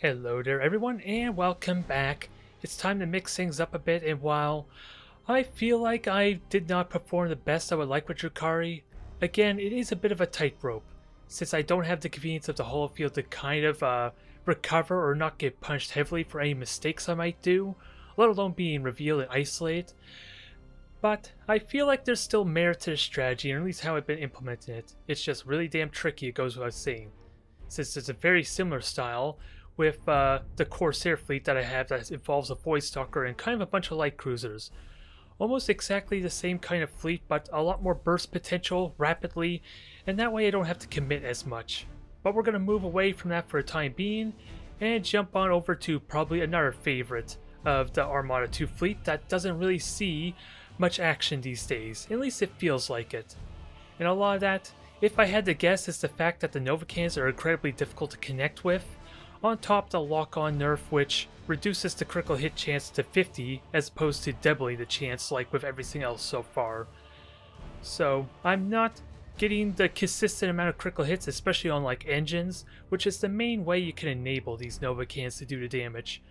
Hello there everyone and welcome back. It's time to mix things up a bit, and while I feel like I did not perform the best I would like with Drukhari, again it is a bit of a tightrope since I don't have the convenience of the holofield to kind of recover or not get punished heavily for any mistakes I might do, let alone being revealed and isolated. But I feel like there's still merit to the strategy, or at least how I've been implementing it. It's just really damn tricky, it goes without saying, since it's a very similar style with the Corsair fleet that I have that involves a Void Stalker and kind of a bunch of light cruisers. Almost exactly the same kind of fleet, but a lot more burst potential rapidly, and that way I don't have to commit as much. But we're going to move away from that for the time being and jump on over to probably another favorite of the Armada 2 fleet that doesn't really see much action these days, at least it feels like it. And a lot of that, if I had to guess, is the fact that the Nova Cannons are incredibly difficult to connect with, on top the lock-on nerf, which reduces the critical hit chance to 50 as opposed to doubling the chance like with everything else so far. So I'm not getting the consistent amount of critical hits, especially on like engines, which is the main way you can enable these Nova Cannons to do the damage.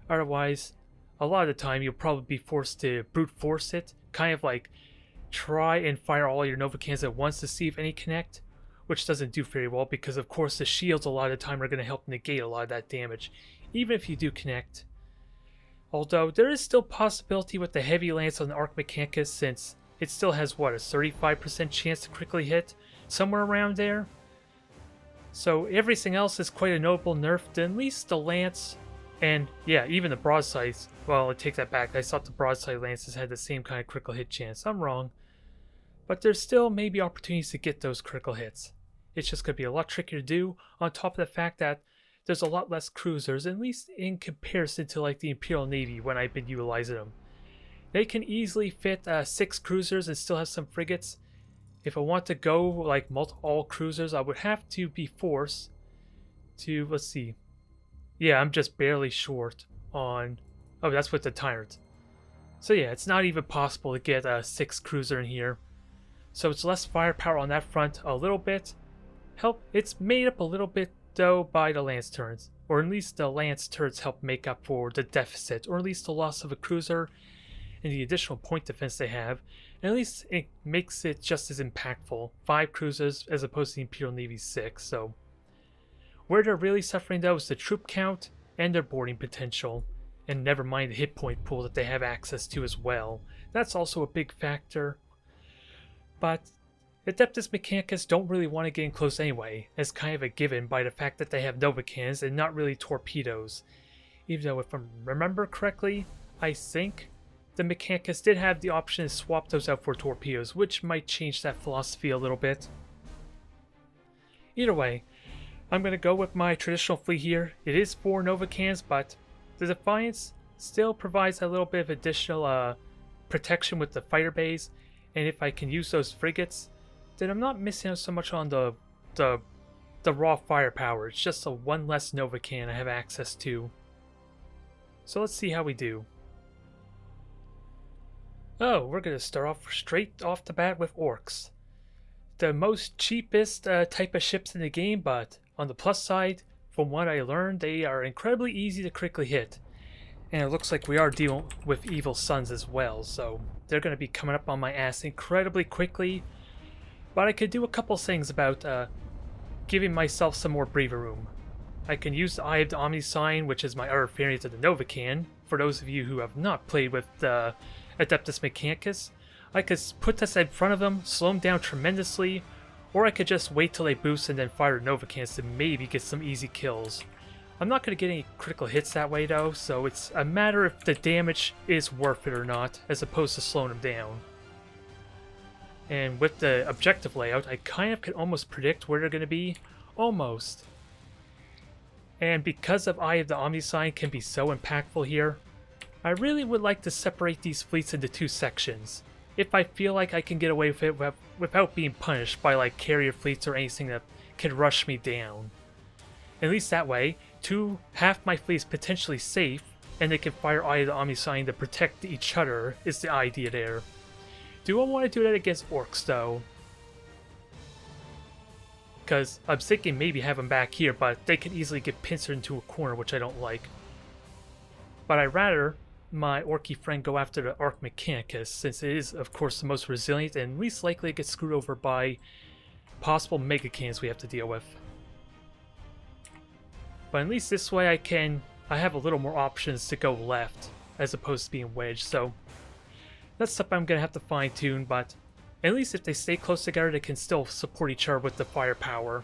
Otherwise, a lot of the time you'll probably be forced to brute force it, kind of like try and fire all your Nova Cannons at once to see if any connect, which doesn't do very well because of course the shields a lot of the time are going to help negate a lot of that damage, even if you do connect. Although there is still possibility with the heavy lance on the Adeptus Mechanicus, since it still has what, a 35% chance to critically hit, somewhere around there. So everything else is quite a notable nerf, then at least the lance, and yeah, even the broadsides. Well, I take that back, I thought the broadside lances had the same kind of critical hit chance. I'm wrong. But there's still maybe opportunities to get those critical hits. It's just going to be a lot trickier to do, on top of the fact that there's a lot less cruisers, at least in comparison to like the Imperial Navy when I've been utilizing them. They can easily fit 6 cruisers and still have some frigates. If I want to go like all cruisers, I would have to be forced to, let's see. Yeah, I'm just barely short on, oh, that's with the Tyrant. So yeah, it's not even possible to get a 6 cruiser in here. So it's less firepower on that front a little bit. It's made up a little bit though by the lance turrets, or at least the lance turrets help make up for the deficit, or at least the loss of a cruiser and the additional point defense they have, and at least it makes it just as impactful. 5 cruisers as opposed to the Imperial Navy's 6, so where they're really suffering though is the troop count and their boarding potential, and never mind the hit point pool that they have access to as well. That's also a big factor. But Adeptus Mechanicus don't really want to get in close anyway, as kind of a given by the fact that they have Nova Cannons and not really torpedoes. Even though if I remember correctly, I think the Mechanicus did have the option to swap those out for torpedoes, which might change that philosophy a little bit. Either way, I'm going to go with my traditional fleet here. It is 4 Nova Cannons, but the Defiance still provides a little bit of additional protection with the fighter bays, and if I can use those frigates, then I'm not missing out so much on the raw firepower. It's just a 1 less Nova Cannon I have access to. So let's see how we do. Oh, we're going to start off straight off the bat with Orcs. The most cheapest type of ships in the game, but on the plus side, from what I learned, they are incredibly easy to critically hit. And it looks like we are dealing with Evil Suns as well, so they're going to be coming up on my ass incredibly quickly. But I could do a couple things about giving myself some more breathing room. I can use the Eye of the Omnissiah, which is my other variant of the Nova Cannon. For those of you who have not played with the Adeptus Mechanicus, I could put this in front of them, slow them down tremendously, or I could just wait till they boost and then fire Nova Cannons to maybe get some easy kills. I'm not going to get any critical hits that way though, so it's a matter if the damage is worth it or not, as opposed to slowing them down. And with the objective layout, I kind of can almost predict where they're going to be. Almost. And because of Eye of the Omnissiah can be so impactful here, I really would like to separate these fleets into 2 sections, if I feel like I can get away with it without being punished by like carrier fleets or anything that can rush me down. At least that way, half my fleet is potentially safe, and they can fire Eye of the Omnissiah to protect each other is the idea there. Do I want to do that against Orcs though? Because I'm thinking maybe have them back here, but they can easily get pincered into a corner, which I don't like. But I'd rather my Orky friend go after the Adeptus Mechanicus, since it is, of course, the most resilient and least likely to get screwed over by possible mega cannons we have to deal with. But at least this way I have a little more options to go left, as opposed to being wedged, so that's stuff I'm going to have to fine tune, but at least if they stay close together, they can still support each other with the firepower.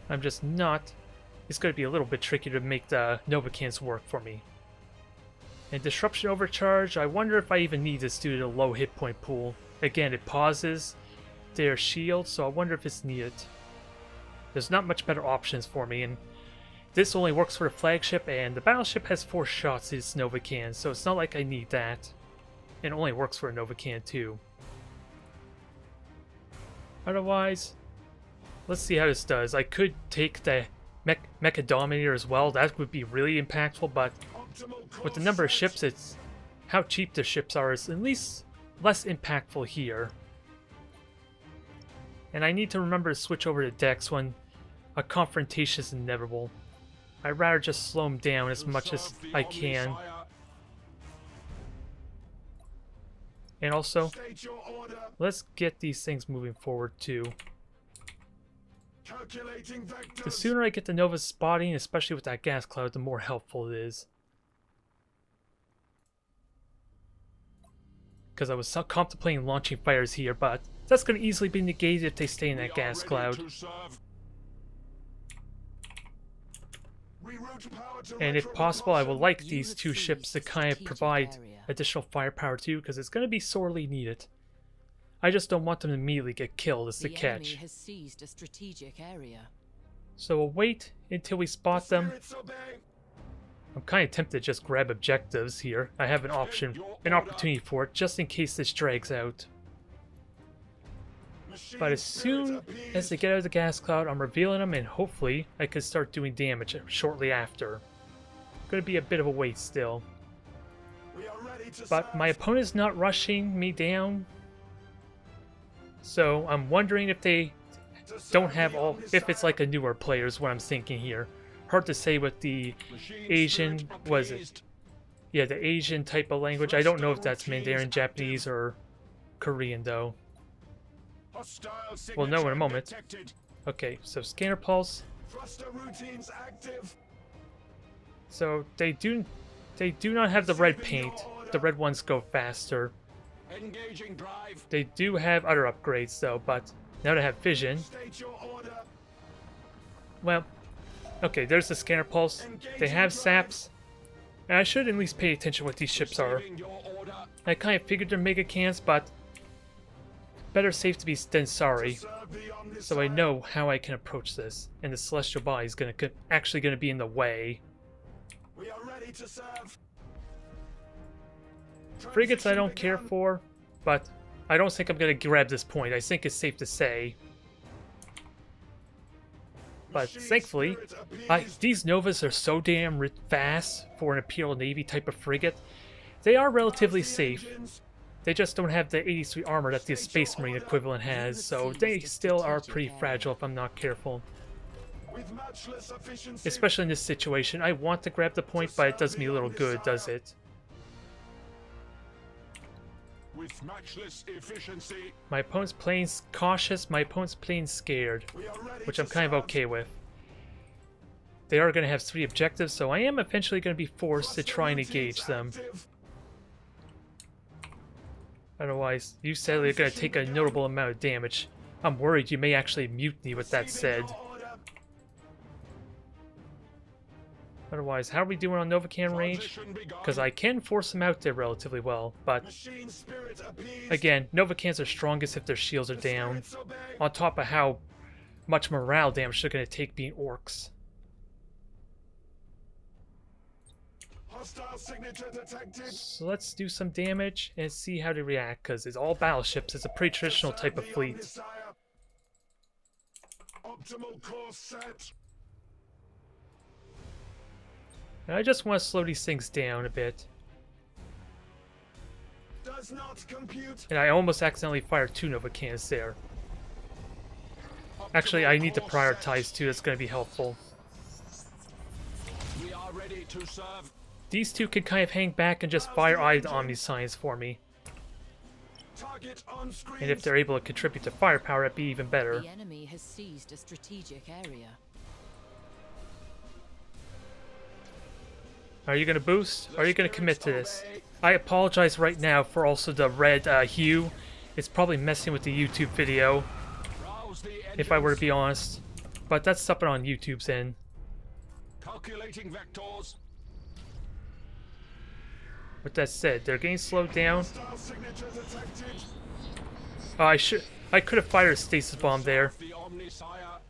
I'm just not... It's going to be a little bit tricky to make the Nova cannons work for me. And Disruption Overcharge, I wonder if I even need this due to the low hit point pool. Again, it pauses their shield, so I wonder if it's needed. There's not much better options for me, and this only works for the flagship, and the battleship has 4 shots to its Nova cannon, so it's not like I need that. It only works for a Nova cannon too. Otherwise, let's see how this does. I could take the Mecha Dominator as well. That would be really impactful, but with the number of ships, it's how cheap the ships are is at least less impactful here. And I need to remember to switch over to decks when a confrontation is inevitable. I'd rather just slow them down as much as I can. And also, let's get these things moving forward too. The sooner I get the Nova spotting, especially with that gas cloud, the more helpful it is. Because I was contemplating launching fires here, but that's going to easily be negated if they stay in that gas cloud. And if possible, I would like these 2 ships to kind of provide additional firepower too, because it's going to be sorely needed. I just don't want them to immediately get killed is the catch. So we'll wait until we spot them. I'm kind of tempted to just grab objectives here. I have an opportunity for it, just in case this drags out. But as soon as they get out of the gas cloud, I'm revealing them, and hopefully I can start doing damage shortly after. Going to be a bit of a wait still. But my opponent's not rushing me down, so I'm wondering if they don't have all... if it's like a newer player is what I'm thinking here. Hard to say with the Asian... was it? Yeah, the Asian type of language. I don't know if that's Mandarin, Japanese, or Korean though. We'll know in a moment. Okay, so Scanner Pulse. So they do not have the red paint. The red ones go faster. They do have other upgrades though, but now they have vision. Well, okay, there's the Scanner Pulse. They have saps. And I should at least pay attention what these ships are. I kind of figured they're mega cans, but better safe to be than sorry. So I know how I can approach this, and the Celestial Body is actually going to be in the way. We are ready to serve. Frigates I don't care for, but I don't think I'm going to grab this point. I think it's safe to say. But thankfully, these Novas are so damn fast for an Imperial Navy type of frigate. They are relatively safe. They just don't have the 83 armor that the Space Marine equivalent has, so they still are pretty fragile if I'm not careful. Especially in this situation, I want to grab the point, but it does me a little good, does it? My opponent's playing cautious, my opponent's playing scared, which I'm kind of okay with. They are going to have 3 objectives, so I am eventually going to be forced to try and engage them. Otherwise, you sadly are going to take a notable amount of damage. I'm worried you may actually mutiny with that said. Otherwise, how are we doing on Novacan range? Because I can force them out there relatively well, but again, Novacans are strongest if their shields are down, on top of how much morale damage they're going to take being orcs. So let's do some damage and see how they react, because it's all battleships. It's a pretty traditional type of fleet. Optimal course set. And I just want to slow these things down a bit. Does not compute. And I almost accidentally fired 2 Nova cannons there. Actually, I need to prioritize too. That's going to be helpful. We are ready to serve. These two can kind of hang back and just fire eye the Omnissiahs for me. Target on screen. And if they're able to contribute to firepower, that'd be even better. The enemy has seized a strategic area. Are you going to boost? Or are you going to commit to this? I apologize right now for also the red hue. It's probably messing with the YouTube video, if I were to be honest. But that's something on YouTube's end. Calculating vectors. With that said, they're getting slowed down. I could have fired a stasis bomb there.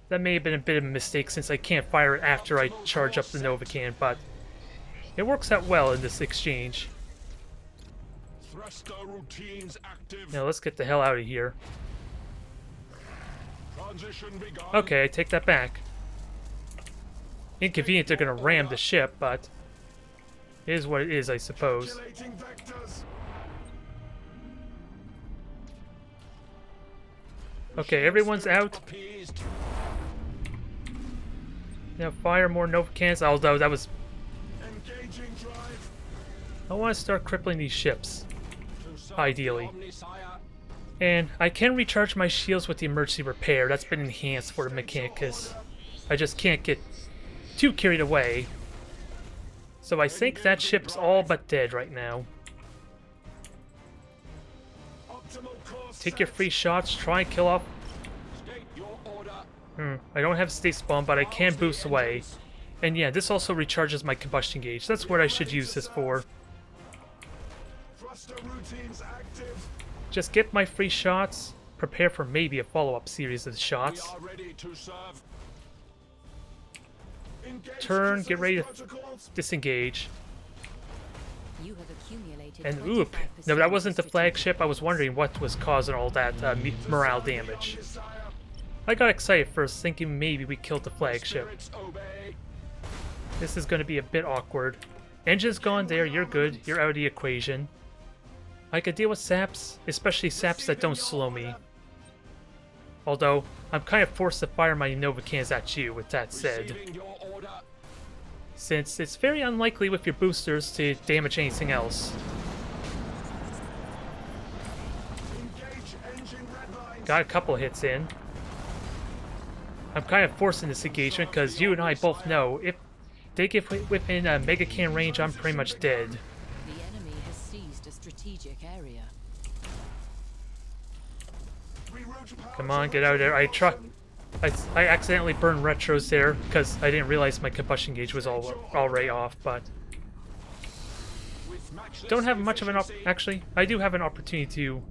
That may have been a bit of a mistake since I can't fire it after I charge up the Nova Can, but it works out well in this exchange. Now let's get the hell out of here. Okay, I take that back. Inconvenient they're gonna ram the ship, but it is what it is, I suppose. Okay, everyone's out. Now fire more Nova Cans, although that was... I want to start crippling these ships, ideally. And I can recharge my shields with the emergency repair. That's been enhanced for the Mechanicus. I just can't get too carried away. So I think that ship's all but dead right now. Take your free shots, try and kill off... I don't have state spawn, but I can boost away. And yeah, this also recharges my combustion gauge. That's what I should use this for. Just get my free shots, prepare for maybe a follow-up series of shots. Turn, get ready to disengage. And oop, no, that wasn't the flagship. I was wondering what was causing all that morale damage. I got excited first, thinking maybe we killed the flagship. This is going to be a bit awkward. Engine's gone there, you're good, you're out of the equation. I could deal with saps, especially saps that don't slow me. Although, I'm kind of forced to fire my Nova Cans at you, with that said. Since it's very unlikely with your boosters to damage anything else. Got a couple hits in. I'm kind of forcing this engagement because you and I both know if they get within a Mega Can range, I'm pretty much dead. The enemy has seized a strategic area. Come on, get out of there. I accidentally burned retros there because I didn't realize my combustion gauge was already off, but don't have much of an actually, I do have an opportunity to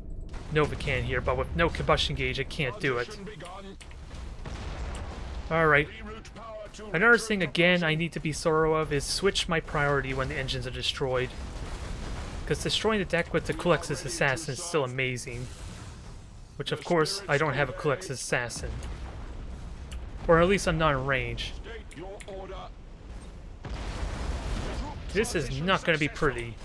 Nova Can here, but with no combustion gauge, I can't do it. Alright. Another thing, again, I need to be thorough of is switch my priority when the engines are destroyed. Because destroying the deck with the Kulex's Assassin is still amazing. Which, of course, I don't have a Kulex's Assassin. Or at least I'm not in range. This is not going to be pretty.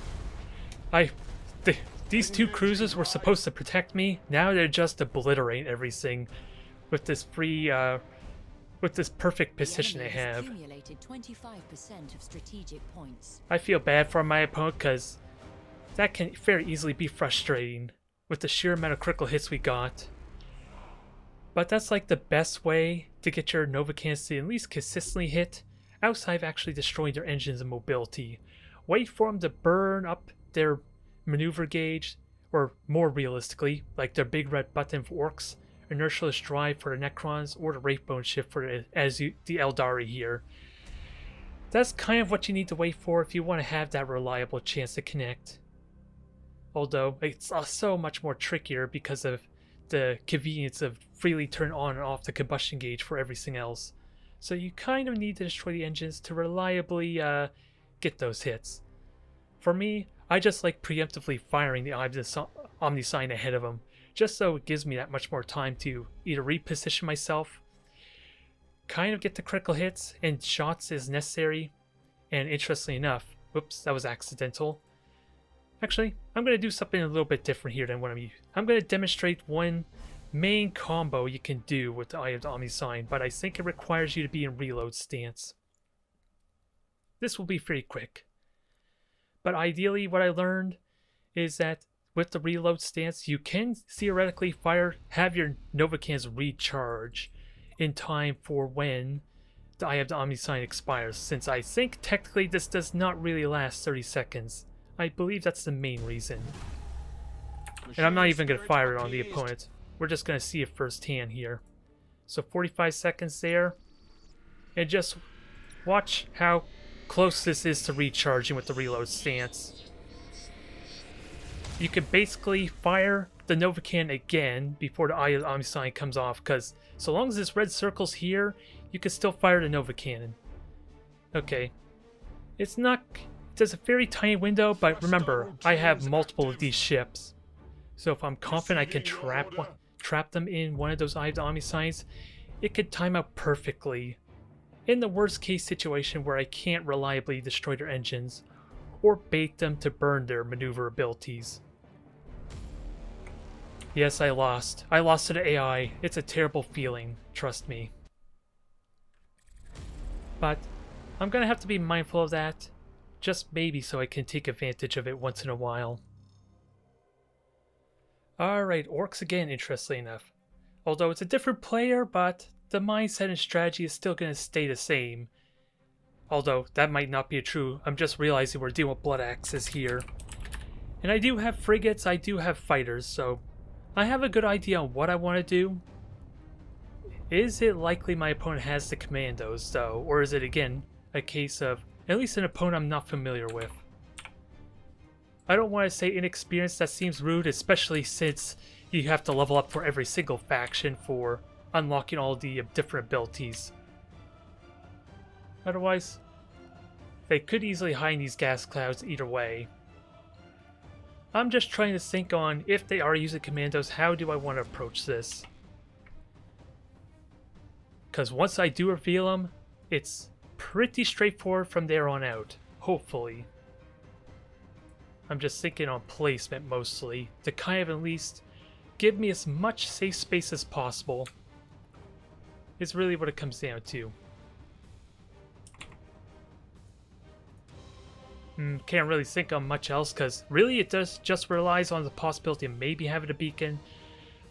These two cruisers were supposed to protect me. Now they're just obliterating everything with this free, with this perfect position they have. 25% of strategic points. I feel bad for my opponent because that can very easily be frustrating with the sheer amount of critical hits we got. But that's like the best way to get your Nova Cans to at least consistently hit outside of actually destroying their engines and mobility. Wait for them to burn up their maneuver gauge, or more realistically, like their big red button for orcs, inertialess drive for the Necrons, or the Wraithbone shift for the Eldari here. That's kind of what you need to wait for if you want to have that reliable chance to connect. Although it's so much more trickier because of the convenience of freely turn on and off the combustion gauge for everything else. So you kind of need to destroy the engines to reliably get those hits. For me, I just like preemptively firing the Omnissiah ahead of them, just so it gives me that much more time to either reposition myself, kind of get the critical hits and shots as necessary, and interestingly enough, whoops, that was accidental. Actually, I'm going to do something a little bit different here than what I'm going to demonstrate when main combo you can do with the Eye of the Omnissiah, but I think it requires you to be in reload stance. This will be pretty quick. But ideally, what I learned is that with the reload stance, you can theoretically have your Novacans recharge in time for when the Eye of the Omnissiah expires, since I think technically this does not really last 30 seconds. I believe that's the main reason. And I'm not even going to fire it on the opponent. We're just going to see it firsthand here. So 45 seconds there. And just watch how close this is to recharging with the reload stance. You can basically fire the Novacan again before the Eye of the Omnissiah comes off, because so long as this red circle's here, you can still fire the Nova Cannon. Okay. It's a very tiny window, but remember, I have multiple of these ships. So if I'm confident I can trap them in one of those Eye of the Omnissiahs, it could time out perfectly. In the worst case situation where I can't reliably destroy their engines, or bait them to burn their maneuver abilities. Yes, I lost. I lost to the AI. It's a terrible feeling, trust me. But I'm gonna have to be mindful of that, just maybe so I can take advantage of it once in a while. Alright, Orcs again, interestingly enough. Although it's a different player, but the mindset and strategy is still gonna stay the same. Although, that might not be true. I'm just realizing we're dealing with Blood Axes here. And I do have frigates, I do have fighters, so I have a good idea on what I want to do. Is it likely my opponent has the commandos, though? Or is it, again, a case of at least an opponent I'm not familiar with? I don't want to say inexperienced, that seems rude, especially since you have to level up for every single faction for unlocking all the different abilities. Otherwise, they could easily hide in these gas clouds either way. I'm just trying to think on, if they are using commandos, how do I want to approach this? Because once I do reveal them, it's pretty straightforward from there on out, hopefully. I'm just thinking on placement mostly, to kind of at least give me as much safe space as possible. Is really what it comes down to. Can't really think on much else, because really it just relies on the possibility of maybe having a beacon,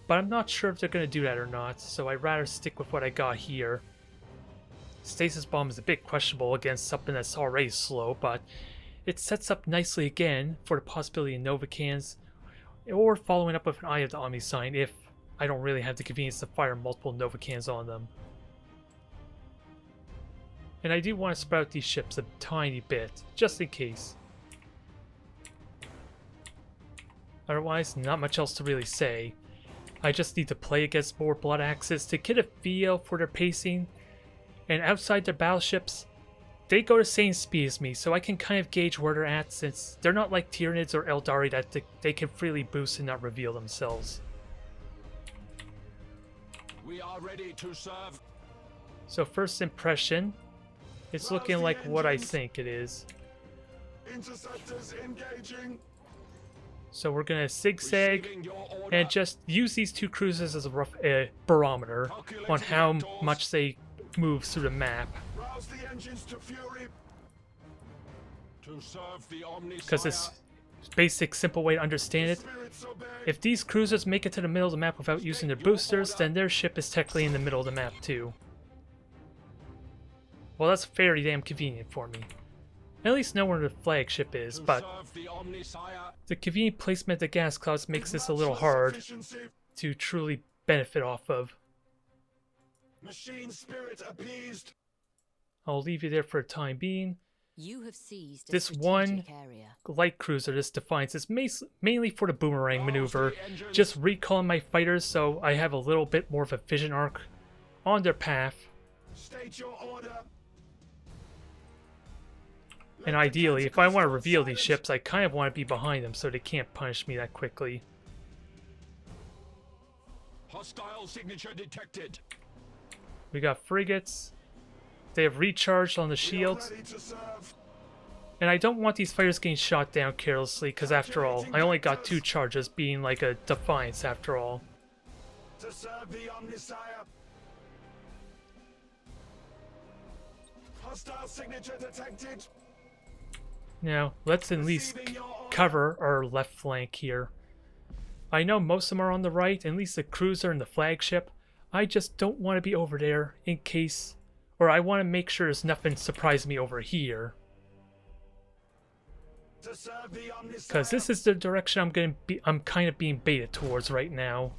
but I'm not sure if they're going to do that or not, so I'd rather stick with what I got here. Stasis Bomb is a bit questionable against something that's already slow, but it sets up nicely again for the possibility of Novacans, or following up with an Eye of the Omnissiah if I don't really have the convenience to fire multiple Novacans on them. And I do want to spread out these ships a tiny bit, just in case. Otherwise, not much else to really say. I just need to play against more Blood Axes to get a feel for their pacing. And outside their battleships, they go the same speed as me, so I can kind of gauge where they're at, since they're not like Tyranids or Eldari that they can freely boost and not reveal themselves. We are ready to serve. So first impression, it's looking like what I think it is. Interceptors engaging. So we're gonna zigzag and just use these two cruisers as a rough barometer on how much they move through the map. Rouse the engines to fury. To serve the Omnissiah. Because it's basic, simple way to understand it. If these cruisers make it to the middle of the map without using their boosters, then their ship is technically in the middle of the map too. Well, that's very damn convenient for me. At least know where the flagship is, but the convenient placement of the gas clouds makes this a little hard to truly benefit off of. Machine spirit appeased. I'll leave you there for the time being. You have seized This one light cruiser, this Defiance, is mainly for the boomerang maneuver, just recalling my fighters so I have a little bit more of a vision arc on their path. State your order. And ideally, if I want to reveal these ships, I kind of want to be behind them so they can't punish me that quickly. Hostile signature detected. We got frigates. They have recharged on the shields. And I don't want these fighters getting shot down carelessly, because after all, I only got 2 charges, being like a Defiance after all. To serve the Omnissiah. Hostile signature detected. Now, let's at least cover our left flank here. I know most of them are on the right, at least the cruiser and the flagship. I just don't want to be over there in case, or I want to make sure there's nothing surprising me over here. Because this is the direction I'm kind of being baited towards right now.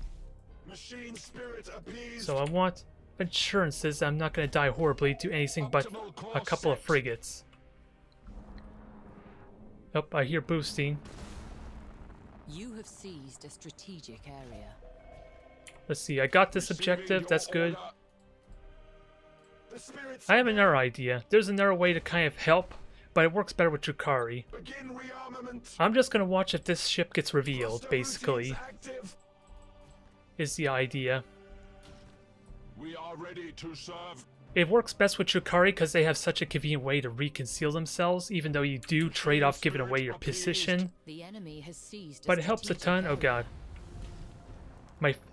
Machine spirit appeased. So I want assurances that I'm not going to die horribly to anything but a couple of frigates. Oh, I hear boosting. You have seized a strategic area. Let's see, I got this objective, that's good. I have another idea. There's another way to kind of help, but it works better with Drukhari. I'm just going to watch if this ship gets revealed, basically, is the idea. We are ready to serve. It works best with Drukhari because they have such a convenient way to reconceal themselves, even though you do trade off giving away your position. The enemy has seized But it helps a ton. Oh god.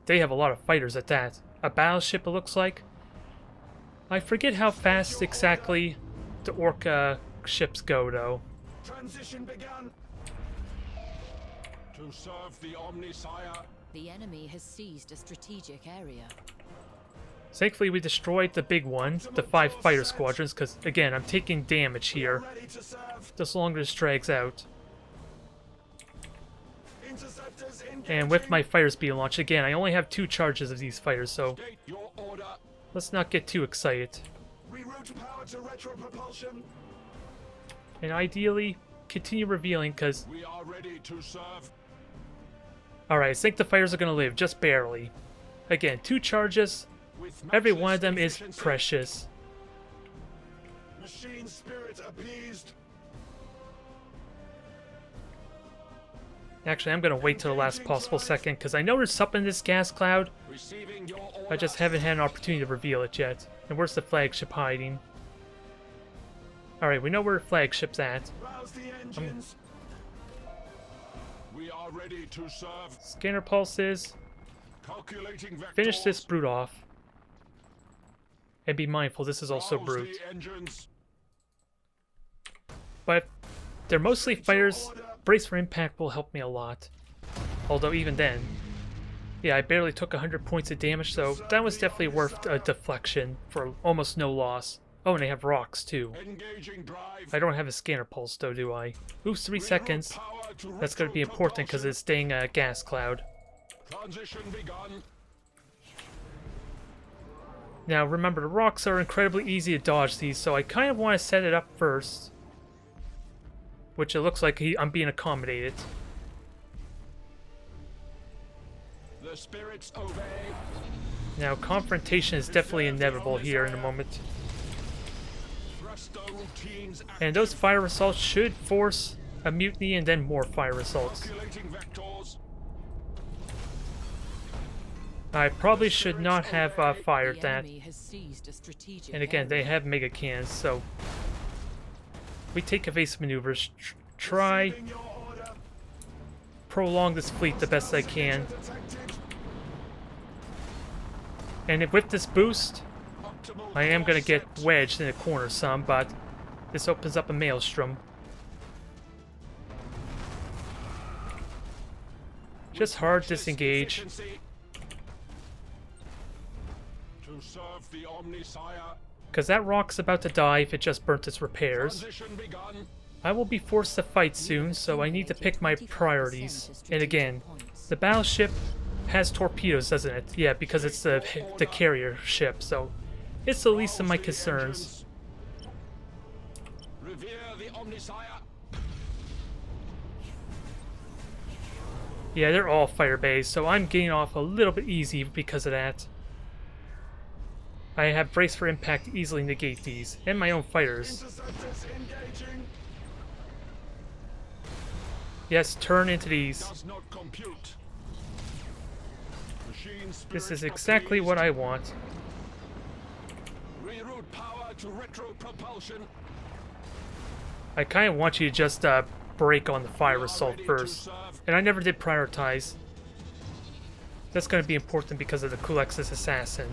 They have a lot of fighters at that. A battleship, it looks like. I forget how fast exactly the Orca ships go, though. Transition begun. To serve the Omnissiah. The enemy has seized a strategic area. Thankfully, we destroyed the big one, the 5 fighter squadrons, because, again, I'm taking damage here. Just longer this drags out. And with my fighters being launched, again, I only have 2 charges of these fighters, so let's not get too excited. And ideally, continue revealing, because... Alright, I think the fighters are going to live, just barely. Again, 2 charges... Every one of them is precious. Machine spirit appeased. Actually, I'm going to wait till the last possible second, because I know there's something in this gas cloud. I just haven't had an opportunity to reveal it yet. And where's the flagship hiding? Alright, we know where the flagship's at. We are ready to serve. Scanner pulses. Finish this brute off. And be mindful, this is also brute. But they're mostly fighters. Brace for impact will help me a lot. Although even then, yeah, I barely took 100 points of damage, so that was definitely worth a deflection for almost no loss. Oh, and they have rocks too. I don't have a scanner pulse though, do I? Ooh, 3 seconds. That's going to be important because it's staying a gas cloud. Transition begun. Now remember, the rocks are incredibly easy to dodge these, so I kind of want to set it up first. Which it looks like I'm being accommodated. The spirits obey. Now confrontation is definitely inevitable here in a moment. And those fire assaults should force a mutiny and then more fire assaults. I probably should not have fired that. And again, they have mega cannons, so we take evasive maneuvers. Try prolong this fleet the best I can. And with this boost, I am going to get wedged in the corner some, but this opens up a maelstrom. Just hard disengage. Because that rock's about to die if it just burnt its repairs. I will be forced to fight soon, so I need to pick my priorities. And again, the battleship has torpedoes, doesn't it? Yeah, because it's the carrier ship, so it's the least of my concerns. Yeah, they're all fire bays, so I'm getting off a little bit easy because of that. I have brace for impact to easily negate these, and my own fighters. Yes, turn into these. This is exactly what I want. I kind of want you to just break on the fire assault first, and I never did prioritize. That's going to be important because of the Kulex's assassin.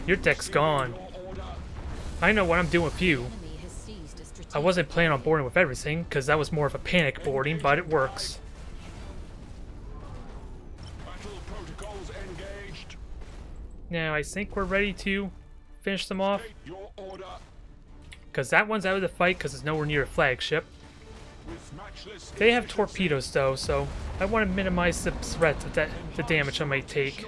Your deck's gone. I know what I'm doing with you. I wasn't planning on boarding with everything, because that was more of a panic boarding, but it works. Now, I think we're ready to finish them off. Because that one's out of the fight, because it's nowhere near a flagship. They have torpedoes, though, so I want to minimize the threat of the damage I might take.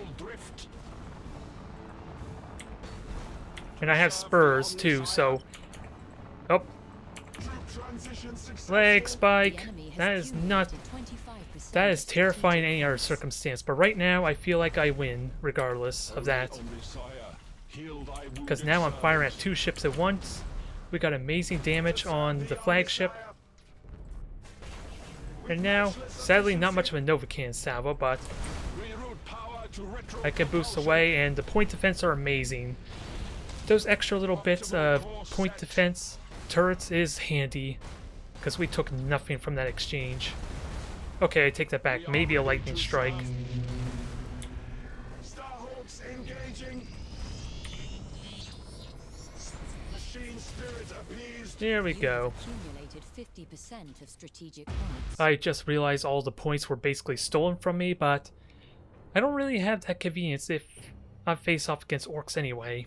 And I have spurs, too, so... Oh. Leg spike. That is not... That is terrifying in any other circumstance, but right now I feel like I win, regardless of that. Because now I'm firing at 2 ships at once. We got amazing damage on the flagship. And now, sadly not much of a Novacan salvo, but I can boost away, and the point defense are amazing. Those extra little bits of point defense turrets is handy, because we took nothing from that exchange. Okay, I take that back. Maybe a lightning strike. There we go. I just realized all the points were basically stolen from me, but I don't really have that convenience if I face off against orcs anyway.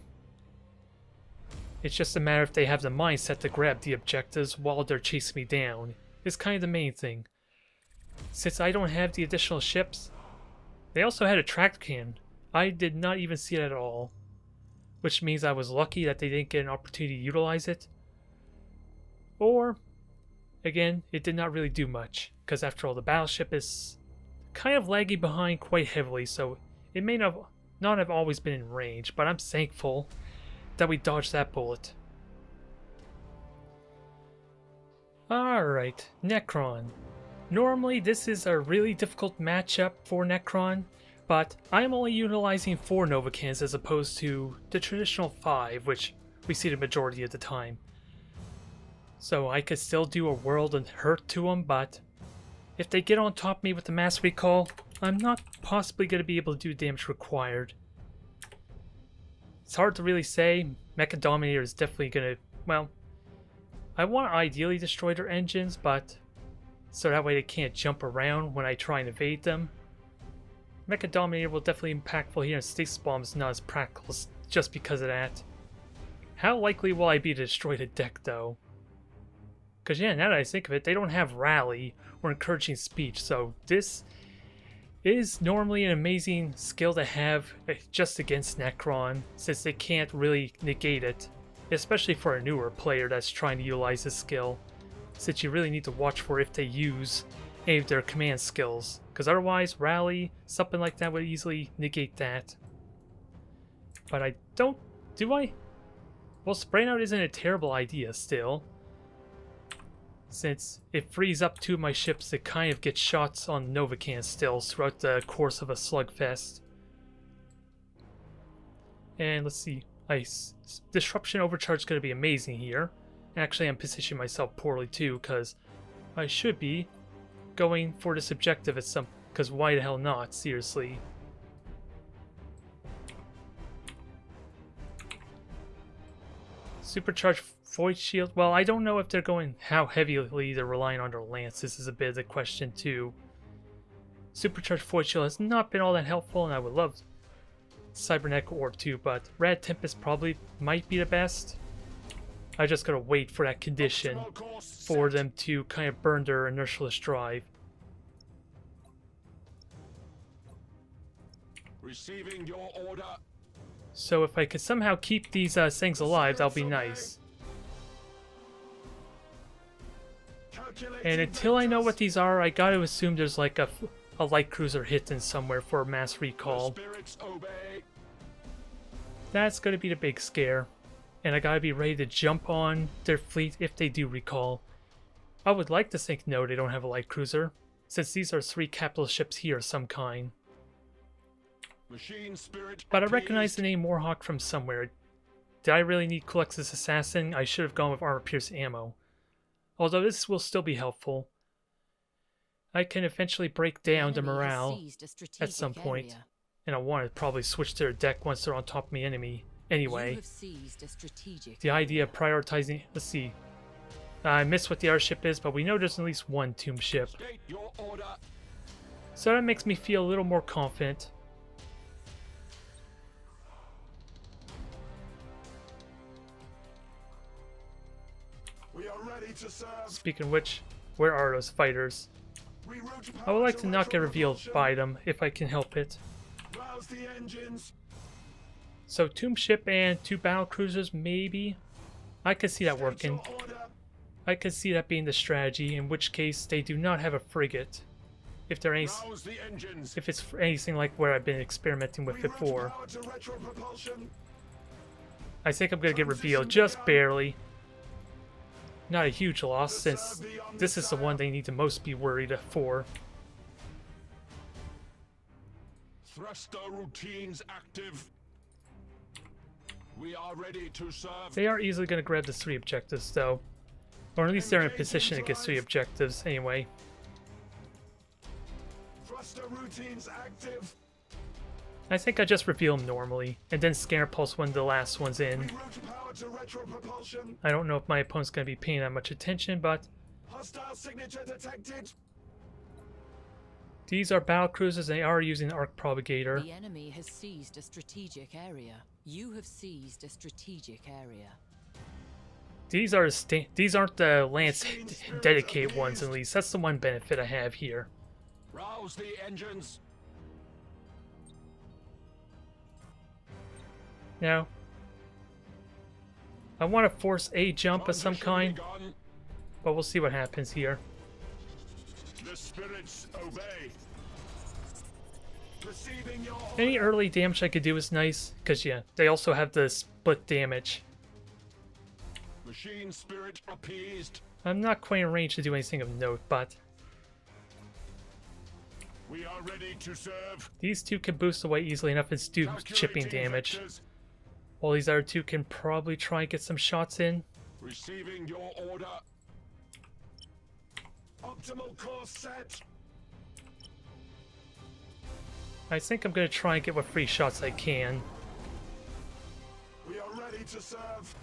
It's just a matter if they have the mindset to grab the objectives while they're chasing me down. It's kind of the main thing. Since I don't have the additional ships, they also had a track can. I did not even see it at all. Which means I was lucky that they didn't get an opportunity to utilize it. Or, again, it did not really do much. Because after all, the battleship is kind of lagging behind quite heavily, so it may not have always been in range, but I'm thankful that we dodged that bullet. Alright, Necron. Normally this is a really difficult matchup for Necron, but I'm only utilizing 4 Novacans as opposed to the traditional 5, which we see the majority of the time. So I could still do a world of hurt to them, but if they get on top of me with the mass recall, I'm not possibly going to be able to do the damage required. It's hard to really say. Mecha Dominator is definitely going to, well, I want to ideally destroy their engines, but so that way they can't jump around when I try and evade them. Mecha Dominator will definitely be impactful here, and Stasis Bomb is not as practical just because of that. How likely will I be to destroy the deck, though? Because yeah, now that I think of it, they don't have Rally or Encouraging Speech, so this is normally an amazing skill to have just against Necron, since they can't really negate it, especially for a newer player that's trying to utilize this skill, since you really need to watch for if they use any of their command skills, because otherwise Rally, something like that would easily negate that. But I don't... do I? Well, spraying out isn't a terrible idea still, since it frees up 2 of my ships to kind of get shots on Novacan still throughout the course of a slugfest. And let's see, Disruption Overcharge is going to be amazing here. Actually, I'm positioning myself poorly too, because I should be going for this objective at some... because why the hell not, seriously. Supercharged Void Shield. Well, I don't know if they're going... how heavily they're relying on their lance. This is a bit of the question too. Supercharged Void Shield has not been all that helpful, and I would love Cybernetic Orb too, but Rad Tempest probably might be the best. I just gotta wait for that condition for them to kind of burn their inertialist drive. Receiving your order. So if I could somehow keep these things alive, that'll be nice. And until I know what these are, I gotta assume there's like a light cruiser hidden somewhere for a mass recall. That's gonna be the big scare. And I gotta be ready to jump on their fleet if they do recall. I would like to think no, they don't have a light cruiser, since these are 3 capital ships here of some kind. But I recognize the name Warhawk from somewhere. Did I really need Kulex's Assassin? I should have gone with Armor Pierce ammo. Although this will still be helpful. I can eventually break down the enemy has morale seized a strategic at some point. area. And I want to probably switch to their deck once they're on top of me enemy. You Anyway, have seized a strategic the idea area. of prioritizing... Let's see. I missed what the other ship is, but we know there's at least one tomb ship. State your order. So that makes me feel a little more confident. We are ready to serve. Speaking of which, where are those fighters? Reroute I would power like to not get revealed retropropulsion. by them, if I can help it. Rouse the engines. So tomb ship and 2 battle cruisers, maybe? I could see that State working. your order. I could see that being the strategy, in which case they do not have a frigate. If they're any, Rouse the engines. if it's anything like where I've been experimenting with Reroute before. power to retropropulsion. I think I'm gonna get revealed just barely. Not a huge loss, since this is the one they need to most be worried for. Thruster routines active. We are ready to serve. They are easily gonna grab the 3 objectives, though. Or at least they're in a position to get 3 objectives, anyway. Thruster routines active. I think I just reveal them normally, and then Scanner Pulse when the last one's in. Reroute power to retropropulsion. I don't know if my opponent's gonna be paying that much attention, but Hostile signature detected. these are battle cruisers and they are using the Arc Propagator. The enemy has seized a strategic area. You have seized a strategic area. These are these aren't the Lance dedicated ones, at least. That's the one benefit I have here. Rouse the engines. Now, I want to force a jump of some kind, Transition begun. but we'll see what happens here. The spirits obey. Receiving your Any order. early damage I could do is nice, because yeah, they also have the split damage. Machine spirit appeased. I'm not quite in range to do anything of note, but We are ready to serve. these 2 can boost away easily enough and do chipping Calculating damage. vectors. While these other 2 can probably try and get some shots in. Receiving your order. Optimal course set. I think I'm going to try and get what free shots I can. We are ready to serve.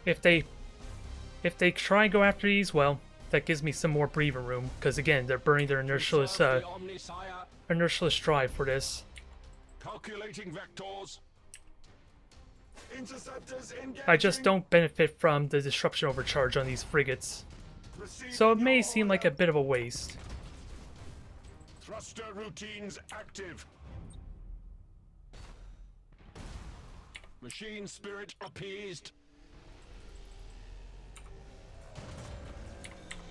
If they try and go after these, well, that gives me some more breathing room, because again, they're burning their Serve inertialess, the Omnissiah. inertialess drive for this. Calculating vectors. Interceptors engaging. I just don't benefit from the disruption overcharge on these frigates, Receiving so it may your seem like a order. bit of a waste. Thruster routines active. Machine spirit appeased.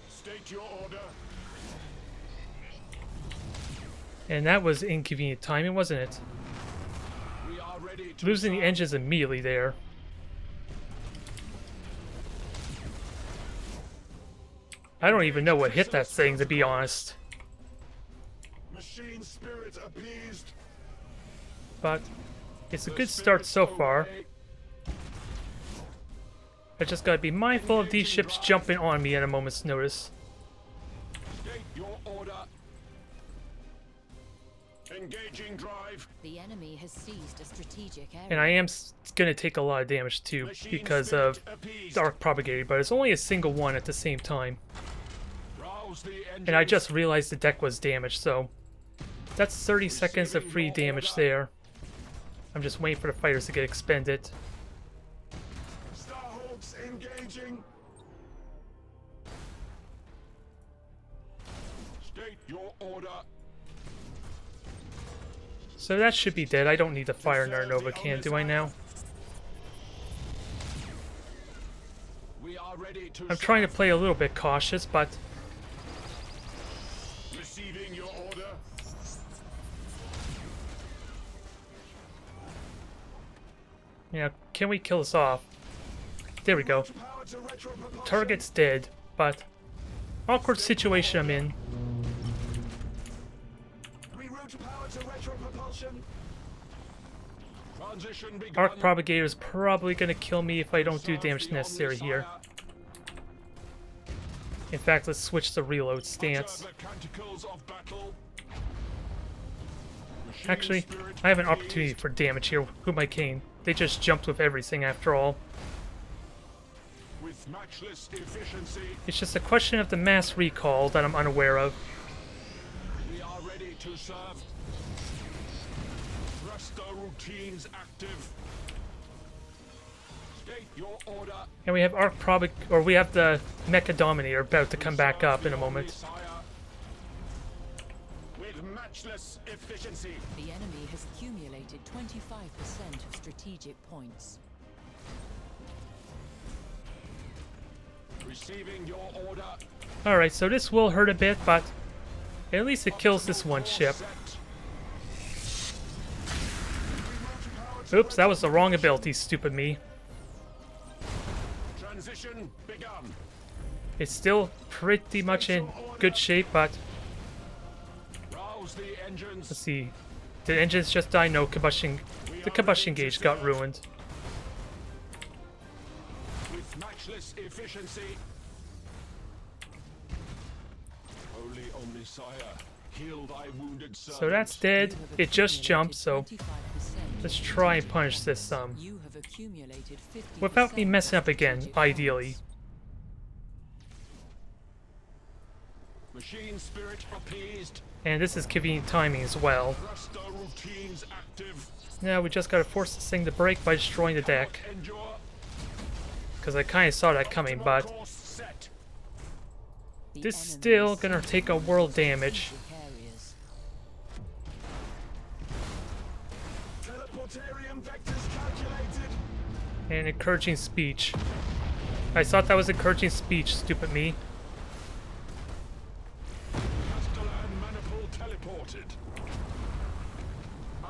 State your order. And that was inconvenient timing, wasn't it? We are ready to Losing the serve. engines immediately there. I don't even know what hit that thing, to be honest. Machine spirit appeased. But it's a The good start spirits so far. obey. I just gotta be mindful of these ships jumping on me at a moment's notice. State your order. Engaging drive. The enemy has seized a strategic area. And I am gonna take a lot of damage too, Machine because spirit of appeased. the Arc Propagator, but it's only a single one at the same time. Rouse the engines. And I just realized the deck was damaged, so that's 30 seconds of free damage there. I'm just waiting for the fighters to get expended. Starhawks engaging. State your order. So that should be dead. I don't need to fire another Nova Can, do I now? We are ready to I'm trying to play a little bit cautious, but receiving your order. yeah, can we kill this off? There we go. Power to retropropulsion. Target's dead, but awkward situation I'm in. Reroute power to retropropulsion. Transition begun. Arc Propagator is probably gonna kill me if I don't do Serve damage the necessary here. Omnissiah. In fact, let's switch the reload stance. Actually, I have an opportunity for damage here. Who am I kidding? They just jumped with everything after all. With matchless efficiency, It's just a question of the mass recall that I'm unaware of. we are ready to serve. Thruster routines active. State your order. And we have we have the Mecha Dominator about to come back up in a moment. Omnissiah. With matchless efficiency. The enemy has accumulated 25% of strategic points. Receiving your order. Alright, so this will hurt a bit, but at least it kills this one ship. Oops, that was the wrong ability, stupid me. Transition begun. It's still pretty much in good shape, but Rouse the engines. let's see. Did engines just die? No, combustion. The combustion gauge got ruined. With matchless efficiency. Holy Omnissiah, heal thy wounded servant. So that's dead. You have It just jumped, so accumulated 25%. let's try and punish this You have accumulated 50% without me messing up of again, strategic ideally. points. Machine spirit appeased. And this is convenient timing as well. Thruster routines active. Now we just gotta force this thing to break by destroying the deck. Endure. Because I kinda saw that coming, but Course set. The this enemy still is gonna take a world damage. strategic areas. Teleportarium vectors calculated. And encouraging speech. I thought that was encouraging speech, stupid me. Castellan manifold teleported.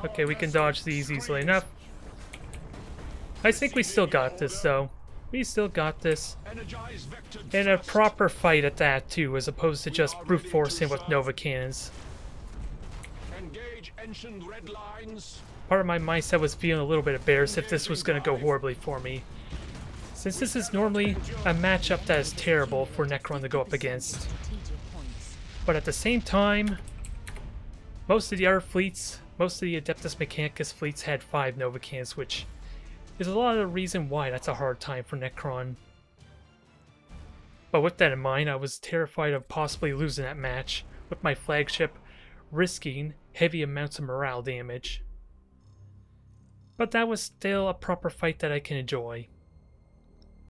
Okay, we can dodge these easily enough. I think we still got this, though. We still got this. Energize vector And a thrust. proper fight at that, too, as opposed to just brute forcing with Nova Cannons. Engage ancient red lines. Part of my mindset was feeling a little bit embarrassed if this was going to go horribly for me. Since this is normally a matchup that is terrible for Necron to go up against. Strategic points. But at the same time, most of the other fleets, most of the Adeptus Mechanicus fleets had 5 Nova Cannons, which is a lot of the reason why that's a hard time for Necron. But with that in mind, I was terrified of possibly losing that match, with my flagship risking heavy amounts of morale damage. But that was still a proper fight that I can enjoy.